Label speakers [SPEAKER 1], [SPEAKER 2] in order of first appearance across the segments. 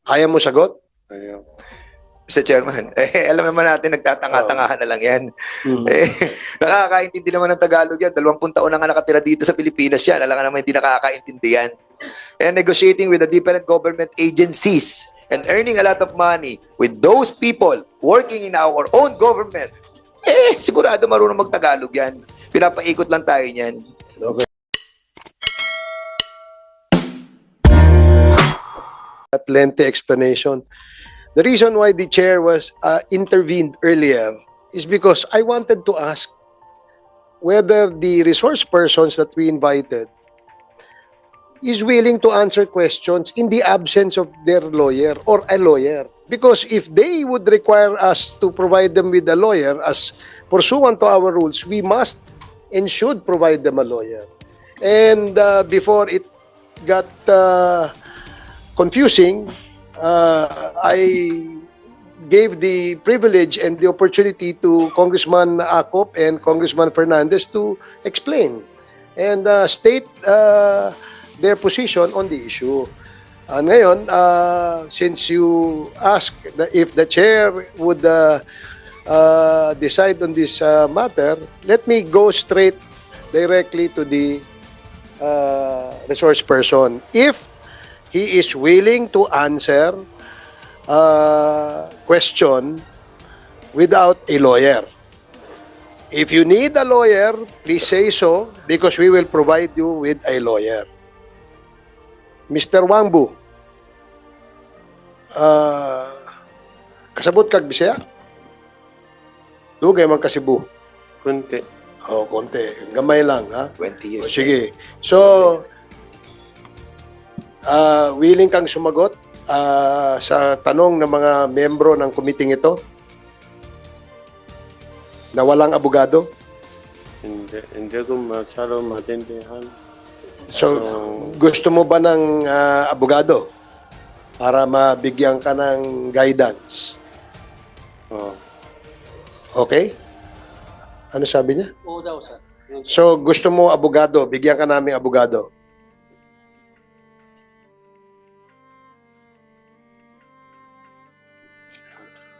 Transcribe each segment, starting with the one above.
[SPEAKER 1] Ayaw mo sagot?
[SPEAKER 2] Ayaw.
[SPEAKER 3] Mr. Chairman, alam naman natin, nagtatanga-tangahan na lang yan. Nakakaintindi naman ng Tagalog yan. 20 taon na nga nakatira dito sa Pilipinas yan. Alam nga naman hindi nakakaintindi yan. And negotiating with the different government agencies and earning a lot of money with those people working in our own government. Sigurado marunong mag-Tagalog yan. Pinapaikot lang tayo niyan.
[SPEAKER 1] Okay. At lengthy explanation. The reason why the chair was intervened earlier is because I wanted to ask whether the resource persons that we invited is willing to answer questions in the absence of their lawyer or a lawyer. Because if they would require us to provide them with a lawyer as pursuant to our rules, we must and should provide them a lawyer. And before it got confusing, I gave the privilege and the opportunity to Congressman Acop and Congressman Fernandez to explain and state their position on the issue. Ngayon, since you asked if the chair would decide on this matter, let me go straight directly to the resource person. If he is willing to answer question without a lawyer. If you need a lawyer, please say so because we will provide you with a lawyer. Mr. Wangbu, kasabot kag Bisaya? Dugay man kasibu.
[SPEAKER 2] Kunti.
[SPEAKER 1] Oh, konti. Gamay lang, ha?
[SPEAKER 3] 20 years.
[SPEAKER 1] O, sige. So, willing kang sumagot sa tanong ng mga membro ng committee ito na walang abogado?
[SPEAKER 2] Hindi ko masyado matindihan.
[SPEAKER 1] So, gusto mo ba ng abogado para mabigyan ka ng guidance?
[SPEAKER 2] Oh.
[SPEAKER 1] Okay? Ano sabi niya?
[SPEAKER 4] Oo daw, sir.
[SPEAKER 1] So, gusto mo abogado, bigyan ka namin abogado.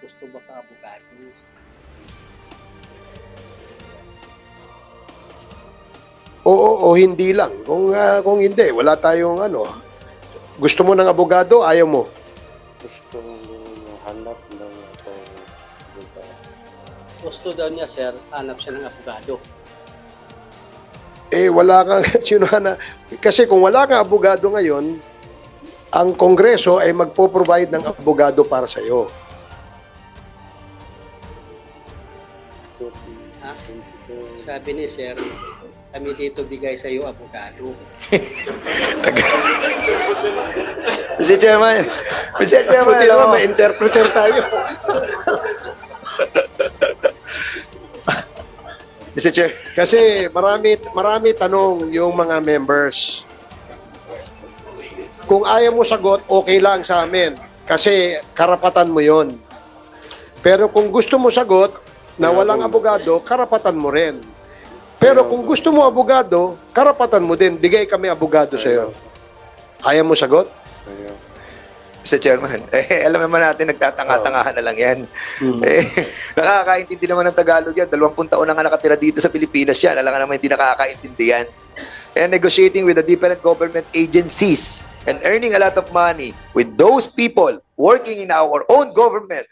[SPEAKER 4] Gusto ba sa abogado?
[SPEAKER 1] O hindi lang. Kung hindi, wala tayong ano. Gusto mo ng abogado, ayaw mo.
[SPEAKER 2] Gusto hanap ng
[SPEAKER 4] Gusto daw niya, sir, hanap siya ng abogado.
[SPEAKER 1] Wala kang kasi kung wala kang abogado ngayon, ang Kongreso ay magpo-provide ng abogado para sa iyo.
[SPEAKER 4] Ha? Sabi ni sir, kami dito bigay sa iyo abogado.
[SPEAKER 3] Mr. Chairman, Mr. Chairman,
[SPEAKER 1] Buti naman, may interpreter tayo.
[SPEAKER 3] Mr. Chair.
[SPEAKER 1] Kasi marami tanong yung mga members. Kung ayaw mo sagot, okay lang sa amin. Kasi karapatan mo yon. Pero kung gusto mo sagot na walang abogado, karapatan mo rin. Pero kung gusto mo abogado, karapatan mo din. Bigay kami abogado sa iyo. Ayaw mo sagot?
[SPEAKER 2] Ayaw.
[SPEAKER 3] Mr. Chairman, alam naman natin, nagtatanga-tangahan na lang yan. Nakakaintindi naman ng Tagalog yan. 20 taon na nga nakatira dito sa Pilipinas yan. Alam nga naman hindi nakakaintindi yan. And negotiating with the different government agencies and earning a lot of money with those people working in our own government.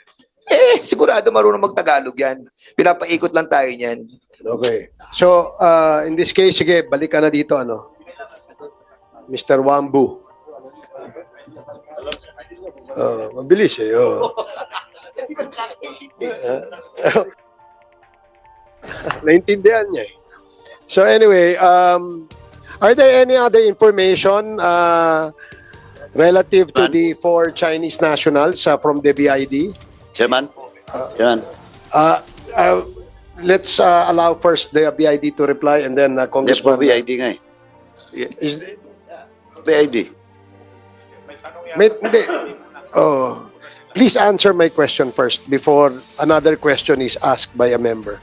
[SPEAKER 3] Sigurado marunong mag-Tagalog yan. Pinapaikot lang tayo niyan.
[SPEAKER 1] Okay. So, in this case, sige, balik ka na dito, ano? Mr. Wambu. Mabilis eh. Naintindihan niya eh. So anyway, are there any other information relative to the 4 Chinese nationals from the BID?
[SPEAKER 5] Chairman? Chairman?
[SPEAKER 1] Let's allow first the BID to reply and then
[SPEAKER 5] Hindi po
[SPEAKER 1] Congressman.
[SPEAKER 5] BID nga eh.
[SPEAKER 1] Is,
[SPEAKER 5] BID.
[SPEAKER 1] hindi. Oh, please answer my question first before another question is asked by a member.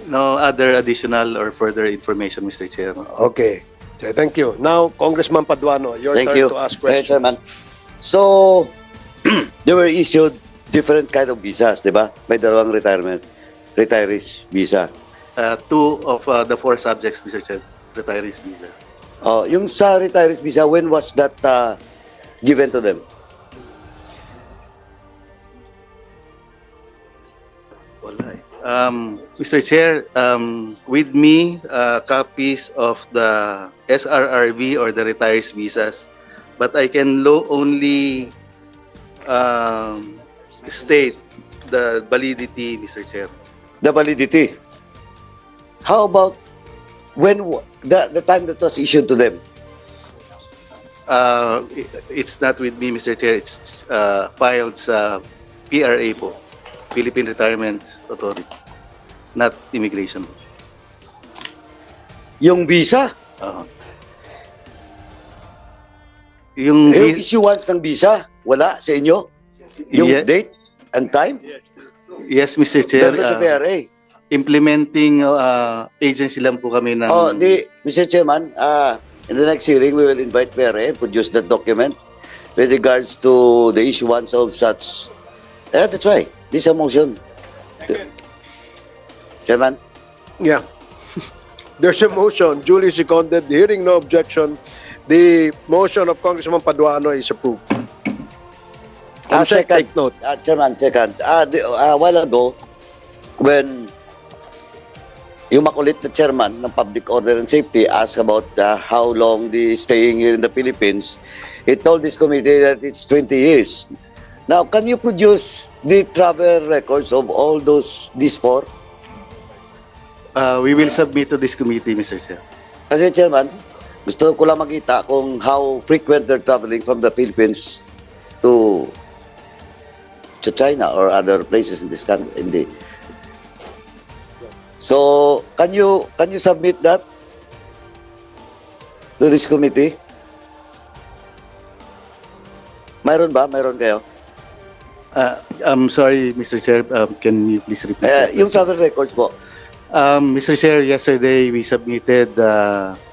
[SPEAKER 6] No other additional or further information, Mr. Chair.
[SPEAKER 1] Okay. So, thank you. Now, Congressman Paduano, your
[SPEAKER 5] Thank
[SPEAKER 1] turn
[SPEAKER 5] you.
[SPEAKER 1] to ask
[SPEAKER 5] Hey,
[SPEAKER 1] questions.
[SPEAKER 5] Chairman. So, they were issued different kind of visas, di ba? May dalawang retirees visa.
[SPEAKER 6] Two of the four subjects, Mr. Chair, retirees visa.
[SPEAKER 5] Oh, yung sa retirees visa, when was that given to them?
[SPEAKER 6] Wala eh. Mr. Chair, with me, copies of the SRRV or the retirees visas, but I can only state the validity, Mr. Chair.
[SPEAKER 5] The validity. How about the time that was issued to them?
[SPEAKER 6] It's not with me, Mr. Chair. It's filed sa PRA po, Philippine Retirement Authority, not immigration.
[SPEAKER 5] Yung visa?
[SPEAKER 6] Yung
[SPEAKER 5] Yung issuance ng visa, wala sa inyo? Yung
[SPEAKER 6] Yeah.
[SPEAKER 5] date and time?
[SPEAKER 6] yes, Mr. Chair.
[SPEAKER 5] Doon sa PRA.
[SPEAKER 6] Implementing agency lang po kami ng...
[SPEAKER 5] Mr. Chairman, in the next hearing, we will invite PRA and produce that document with regards to the issuance of such. That's why. This is a motion. Chairman?
[SPEAKER 1] Yeah. There's a motion, duly seconded, hearing no objection. The motion of Congressman Paduano is approved. Check, take note.
[SPEAKER 5] Chairman, second. A while ago, when yung makulit na chairman ng Public Order and Safety asked about how long the staying here in the Philippines, he told this committee that it's 20 years. Now, can you produce the travel records of all these four?
[SPEAKER 6] we will submit to this committee, Mr. Chair.
[SPEAKER 5] Kasi chairman, gusto ko lang makita kung how frequent they're traveling from the Philippines to China or other places in this country. So, can you submit that to this committee? Mayroon ba? Mayroon kayo?
[SPEAKER 6] I'm sorry, Mr. Chair. Can you please repeat that?
[SPEAKER 5] Yung travel records po.
[SPEAKER 6] Mr. Chair, yesterday we submitted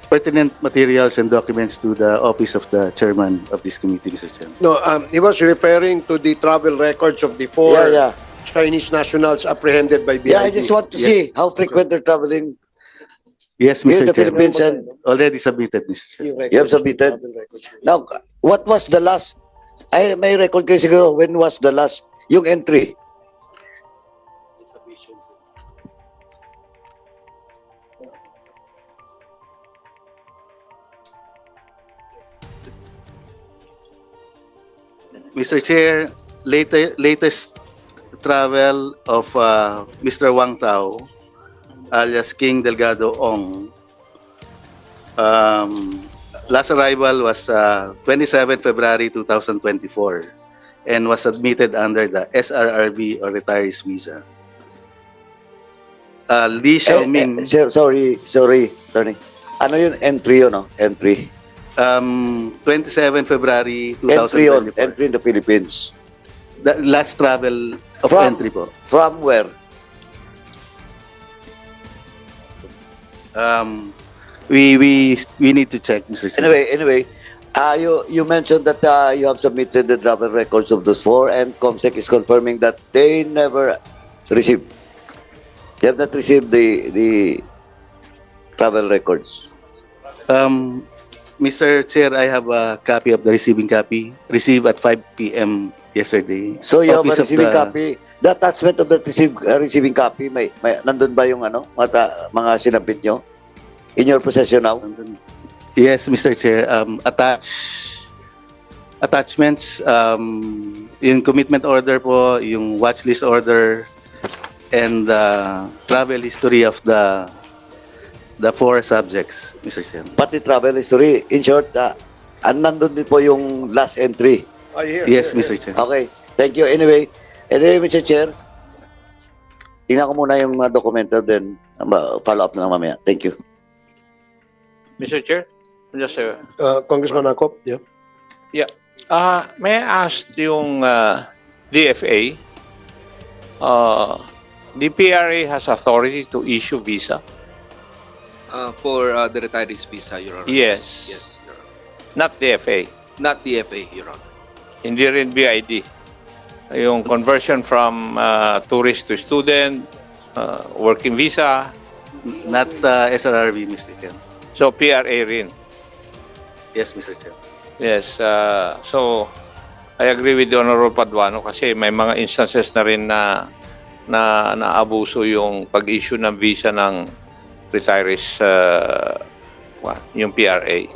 [SPEAKER 6] pertinent materials and documents to the office of the chairman of this committee, Mr. Chair.
[SPEAKER 1] No, he was referring to the travel records of the four
[SPEAKER 5] Yeah.
[SPEAKER 1] Chinese nationals apprehended by BID.
[SPEAKER 5] Yeah, I just want to see how frequent they're traveling
[SPEAKER 6] Yes,
[SPEAKER 5] here in
[SPEAKER 6] Mr.
[SPEAKER 5] the
[SPEAKER 6] Chair.
[SPEAKER 5] Philippines. And
[SPEAKER 6] Already submitted, Mr. Chair.
[SPEAKER 1] Yung
[SPEAKER 5] you have submitted? Now, what was the last? May record kayo siguro. When was the last? Yung entry.
[SPEAKER 6] Mr. Chair, latest travel of Mr. Wang Tao, alias King Delgado Ong. Last arrival was 27 February 2024 and was admitted under the SRRV or retirees visa. Li Xiaoming,
[SPEAKER 5] Sir, sorry, attorney. Ano yun? Entry yun, no? Entry.
[SPEAKER 6] 27 February
[SPEAKER 5] Entry
[SPEAKER 6] 2024.
[SPEAKER 5] Entry in the Philippines.
[SPEAKER 6] The last travel of
[SPEAKER 5] From-
[SPEAKER 6] entry po.
[SPEAKER 5] From where?
[SPEAKER 6] We need to check, Mr. Chair.
[SPEAKER 5] Anyway, you mentioned that you have submitted the travel records of those four, and COMSEC is confirming that they never received. They have not received the travel records.
[SPEAKER 6] Mr. Chair, I have a copy of the receiving copy received at 5 p.m. yesterday.
[SPEAKER 5] So you have a
[SPEAKER 6] Office of
[SPEAKER 5] receiving
[SPEAKER 6] the-
[SPEAKER 5] copy. The attachment of the receiving copy, may nandun ba yung mga sinabit nyo? In your possession now?
[SPEAKER 6] Yes, Mr. Chair. Attachments, yung commitment order po, yung watch list order, and travel history of the four subjects, Mr. Chair.
[SPEAKER 5] Pati travel history. In short, nandun din po yung last entry.
[SPEAKER 6] Yes, Mr. Chair.
[SPEAKER 5] Okay. Thank you. Anyway, Mr. Chair, tingnan ko muna yung mga dokumento, then follow up na lang mamaya. Thank you.
[SPEAKER 7] Mr. Chair, just
[SPEAKER 1] Congressman Akop, yeah.
[SPEAKER 7] may I ask yung DFA, the PRA has authority to issue visa?
[SPEAKER 8] For the retirees visa, Your Honor.
[SPEAKER 7] Yes.
[SPEAKER 8] Yes, Your Honor.
[SPEAKER 7] Not DFA.
[SPEAKER 8] Not the FA, Your Honor.
[SPEAKER 7] Hindi rin BID. Yung conversion from tourist to student, working visa,
[SPEAKER 6] Not SRRB, Mr. Chair.
[SPEAKER 7] so PRA rin.
[SPEAKER 6] Yes, Mr. Chair.
[SPEAKER 7] Yes, so I agree with the Honorable Paduano kasi may mga instances na rin na naabuso yung pag-issue ng visa ng retirees, yung PRA.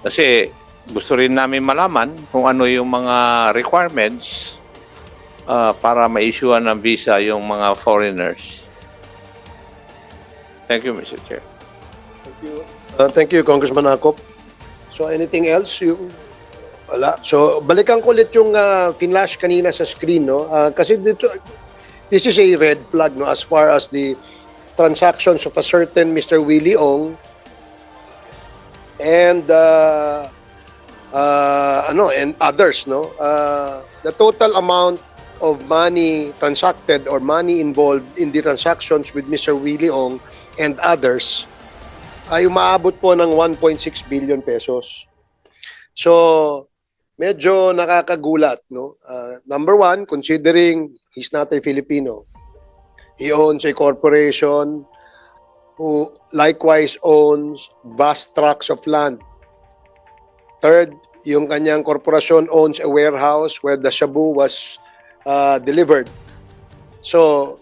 [SPEAKER 7] Kasi gusto rin namin malaman kung ano yung mga requirements para ma-issuean ng visa yung mga foreigners. Thank you, Mr. Chair.
[SPEAKER 1] Thank you, Congressman Akop. So anything else? Wala. So balikan ko ulit yung finlash kanina sa screen, no? Kasi dito, this is a red flag, no, as far as the transactions of a certain Mr. Willie Ong and and others, no? The total amount of money transacted or money involved in the transactions with Mr. Willie Ong and others ay umaabot po ng 1.6 billion pesos. So, medyo nakakagulat, no? Number one, considering he's not a Filipino, he owns a corporation who likewise owns vast tracts of land. Third, yung kanyang korporasyon owns a warehouse where the shabu was delivered. So,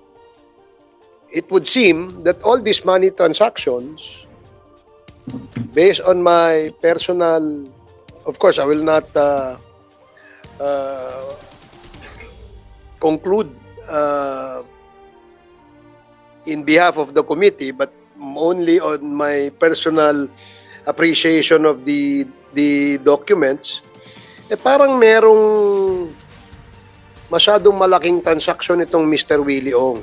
[SPEAKER 1] it would seem that all these money transactions, based on my personal, of course, I will not conclude in behalf of the committee, but only on my personal appreciation of the documents, parang merong masyadong malaking transaksyon itong Mr. Willie Ong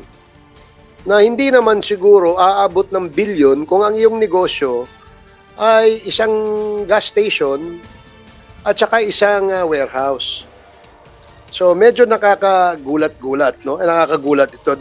[SPEAKER 1] na hindi naman siguro aabot ng bilyon kung ang iyong negosyo ay isang gas station at saka isang warehouse. So medyo nakakagulat-gulat, no? Nakakagulat ito.